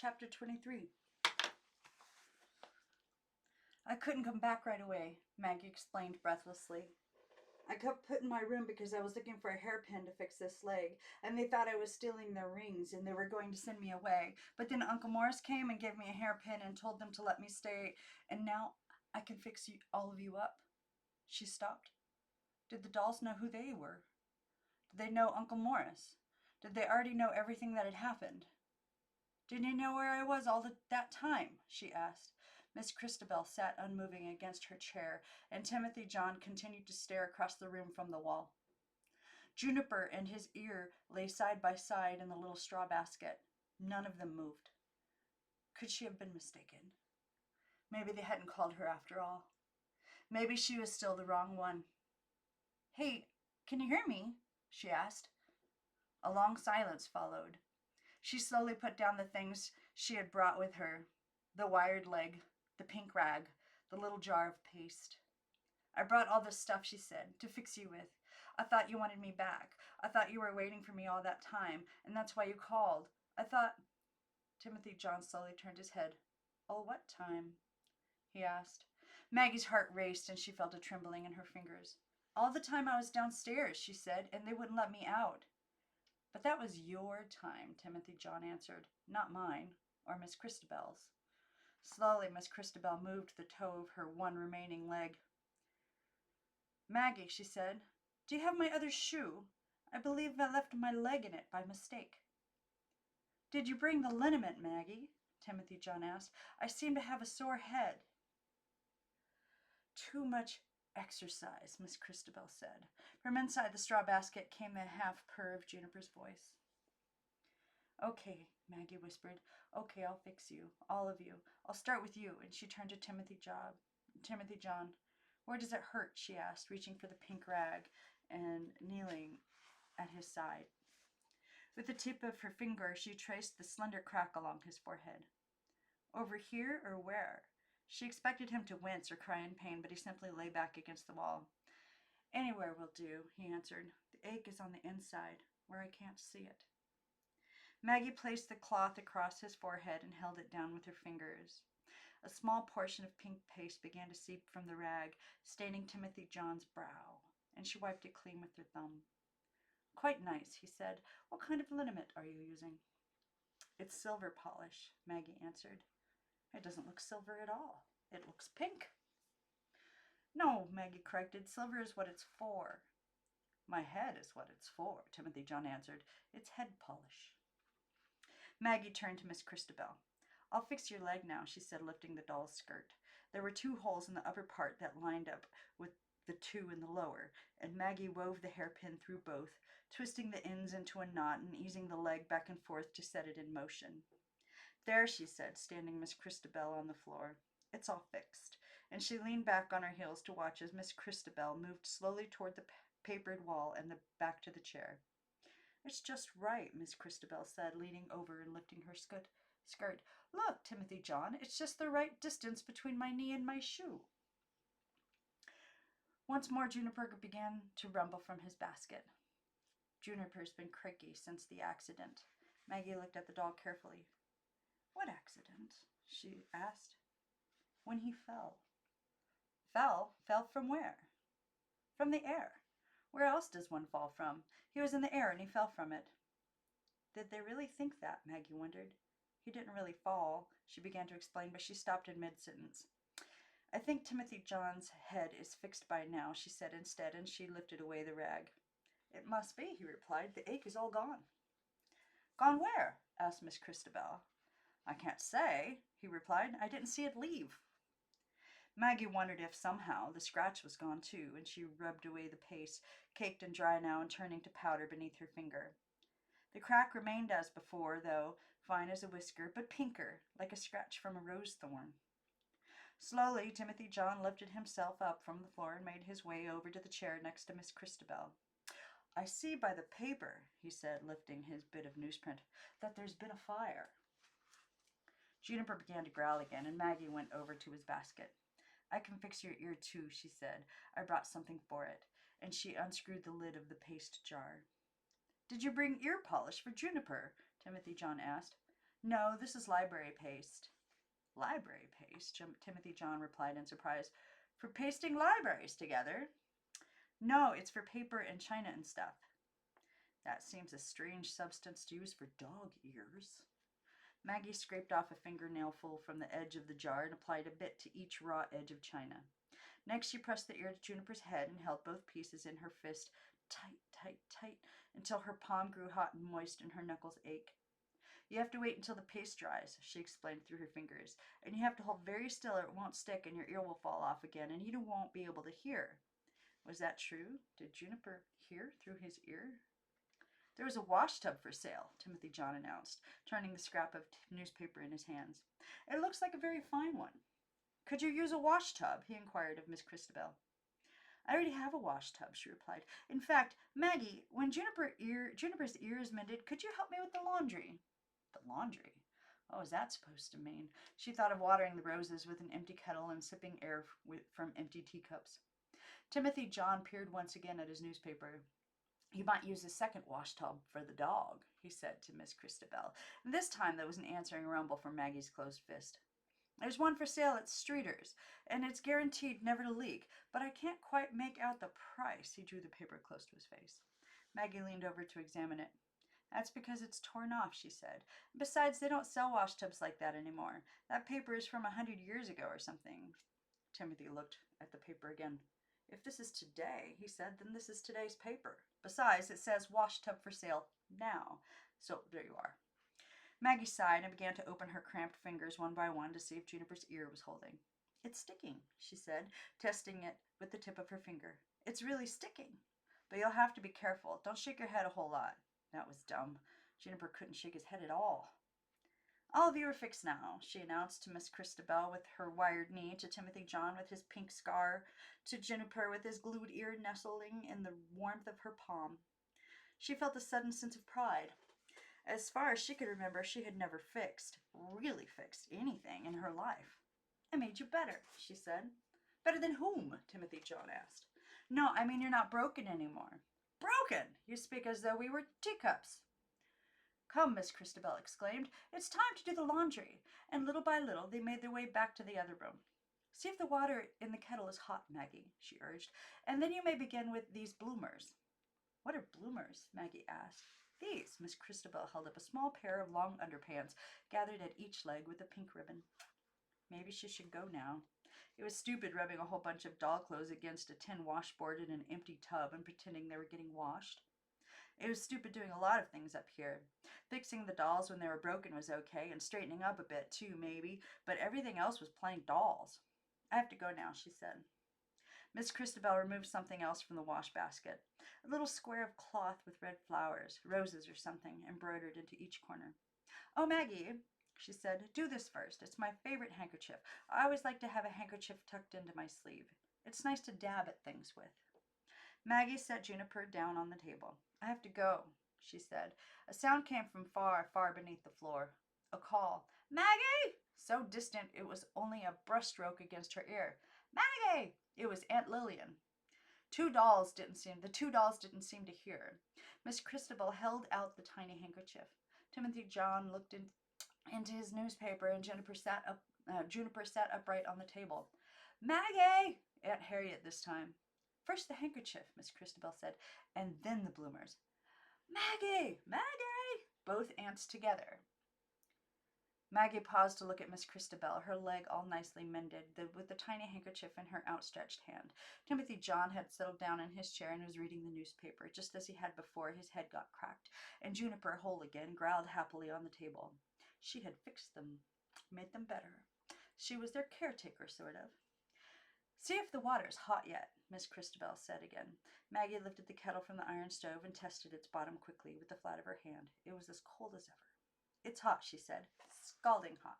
Chapter 23. I couldn't come back right away, Maggie explained breathlessly. I got put in my room because I was looking for a hairpin to fix this leg, and they thought I was stealing their rings and they were going to send me away. But then Uncle Morris came and gave me a hairpin and told them to let me stay, and now I can fix all of you up. She stopped. Did the dolls know who they were? Did they know Uncle Morris? Did they already know everything that had happened? Didn't you know where I was all that time? She asked. Miss Christabel sat unmoving against her chair, and Timothy John continued to stare across the room from the wall. Juniper and his ear lay side by side in the little straw basket. None of them moved. Could she have been mistaken? Maybe they hadn't called her after all. Maybe she was still the wrong one. Hey, can you hear me? She asked. A long silence followed. She slowly put down the things she had brought with her, the wired leg, the pink rag, the little jar of paste. I brought all this stuff, she said, to fix you with. I thought you wanted me back. I thought you were waiting for me all that time, and that's why you called. I thought... Timothy John slowly turned his head. All what time? He asked. Maggie's heart raced, and she felt a trembling in her fingers. All the time I was downstairs, she said, and they wouldn't let me out. But that was your time, Timothy John answered, not mine, or Miss Christabel's. Slowly, Miss Christabel moved the toe of her one remaining leg. Maggie, she said, do you have my other shoe? I believe I left my leg in it by mistake. Did you bring the liniment, Maggie? Timothy John asked. I seem to have a sore head. Too much exercise, Miss Christabel said. From inside the straw basket came the half purr of Juniper's voice. Okay, Maggie whispered. Okay, I'll fix you. All of you. I'll start with you. And she turned to Timothy John. Where does it hurt? She asked, reaching for the pink rag and kneeling at his side. With the tip of her finger, she traced the slender crack along his forehead. Over here or where? She expected him to wince or cry in pain, but he simply lay back against the wall. Anywhere will do, he answered. The ache is on the inside, where I can't see it. Maggie placed the cloth across his forehead and held it down with her fingers. A small portion of pink paste began to seep from the rag, staining Timothy John's brow, and she wiped it clean with her thumb. Quite nice, he said. What kind of liniment are you using? It's silver polish, Maggie answered. It doesn't look silver at all. It looks pink. No, Maggie corrected. Silver is what it's for. My head is what it's for, Timothy John answered. It's head polish. Maggie turned to Miss Christabel. I'll fix your leg now, she said, lifting the doll's skirt. There were 2 holes in the upper part that lined up with the 2 in the lower, and Maggie wove the hairpin through both, twisting the ends into a knot and easing the leg back and forth to set it in motion. There, she said, standing Miss Christabel on the floor. It's all fixed. And she leaned back on her heels to watch as Miss Christabel moved slowly toward the papered wall and back to the chair. It's just right, Miss Christabel said, leaning over and lifting her skirt. Look, Timothy John, it's just the right distance between my knee and my shoe. Once more, Juniper began to rumble from his basket. Juniper's been cranky since the accident. Maggie looked at the doll carefully. What accident? She asked. When he fell. Fell? Fell from where? From the air. Where else does one fall from? He was in the air and he fell from it. Did they really think that? Maggie wondered. He didn't really fall, she began to explain, but she stopped in mid-sentence. I think Timothy John's head is fixed by now, she said instead, and she lifted away the rag. It must be, he replied. The ache is all gone. Gone where? Asked Miss Christabel. I can't say, he replied. I didn't see it leave. Maggie wondered if somehow the scratch was gone too, and she rubbed away the paste, caked and dry now and turning to powder beneath her finger. The crack remained as before, though fine as a whisker, but pinker, like a scratch from a rose thorn. Slowly, Timothy John lifted himself up from the floor and made his way over to the chair next to Miss Christabel. I see by the paper, he said, lifting his bit of newsprint, that there's been a fire. Juniper began to growl again, and Maggie went over to his basket. I can fix your ear too, she said. I brought something for it, and she unscrewed the lid of the paste jar. Did you bring ear polish for Juniper? Timothy John asked. No, this is library paste. Library paste? Timothy John replied in surprise. For pasting libraries together? No, it's for paper and china and stuff. That seems a strange substance to use for dog ears. Maggie scraped off a fingernailful from the edge of the jar and applied a bit to each raw edge of china. Next, she pressed the ear to Juniper's head and held both pieces in her fist tight, tight, tight, until her palm grew hot and moist and her knuckles ached. You have to wait until the paste dries, she explained through her fingers, and you have to hold very still or it won't stick and your ear will fall off again and you won't be able to hear. Was that true? Did Juniper hear through his ear? There was a wash tub for sale, Timothy John announced, turning the scrap of newspaper in his hands. It looks like a very fine one. Could you use a wash tub? He inquired of Miss Christabel. I already have a wash tub, she replied. In fact, Maggie, when Juniper's ear is mended, could you help me with the laundry? The laundry? What was that supposed to mean? She thought of watering the roses with an empty kettle and sipping air from empty teacups. Timothy John peered once again at his newspaper. You might use a second wash tub for the dog, he said to Miss Christabel. And this time there was an answering rumble from Maggie's closed fist. There's one for sale at Streeter's, and it's guaranteed never to leak, but I can't quite make out the price. He drew the paper close to his face. Maggie leaned over to examine it. That's because it's torn off, she said. Besides, they don't sell wash tubs like that anymore. That paper is from 100 years ago or something. Timothy looked at the paper again. If this is today, he said, then this is today's paper. Besides, it says wash tub for sale now. So there you are. Maggie sighed and began to open her cramped fingers one by one to see if Juniper's ear was holding. It's sticking, she said, testing it with the tip of her finger. It's really sticking. But you'll have to be careful. Don't shake your head a whole lot. That was dumb. Juniper couldn't shake his head at all. All of you are fixed now, she announced to Miss Christabel with her wired knee, to Timothy John with his pink scar, to Juniper with his glued ear nestling in the warmth of her palm. She felt a sudden sense of pride. As far as she could remember, she had never really fixed anything in her life. I made you better, she said. Better than whom? Timothy John asked. No, I mean you're not broken anymore. Broken? You speak as though we were teacups. Come, Miss Christabel exclaimed. It's time to do the laundry. And little by little they made their way back to the other room. See if the water in the kettle is hot, Maggie, she urged, and then you may begin with these bloomers. What are bloomers? Maggie asked. These. Miss Christabel held up a small pair of long underpants, gathered at each leg with a pink ribbon. Maybe she should go now. It was stupid rubbing a whole bunch of doll clothes against a tin washboard in an empty tub and pretending they were getting washed. It was stupid doing a lot of things up here. Fixing the dolls when they were broken was okay, and straightening up a bit too, maybe, but everything else was playing dolls. I have to go now, she said. Miss Christabel removed something else from the wash basket. A little square of cloth with red flowers, roses or something, embroidered into each corner. Oh, Maggie, she said, do this first. It's my favorite handkerchief. I always like to have a handkerchief tucked into my sleeve. It's nice to dab at things with. Maggie set Juniper down on the table. I have to go, she said. A sound came from far, far beneath the floor. A call. Maggie! So distant it was only a brushstroke against her ear. Maggie! It was Aunt Lillian. The two dolls didn't seem to hear. Miss Christabel held out the tiny handkerchief. Timothy John looked into his newspaper, and Juniper sat upright on the table. Maggie! Aunt Harriet this time. First the handkerchief, Miss Christabel said, and then the bloomers. Maggie! Maggie! Both aunts together. Maggie paused to look at Miss Christabel, her leg all nicely mended, with the tiny handkerchief in her outstretched hand. Timothy John had settled down in his chair and was reading the newspaper, just as he had before. His head got cracked, and Juniper, whole again, growled happily on the table. She had fixed them, made them better. She was their caretaker, sort of. See if the water's hot yet, Miss Christabel said again. Maggie lifted the kettle from the iron stove and tested its bottom quickly with the flat of her hand. It was as cold as ever. It's hot, she said. Scalding hot.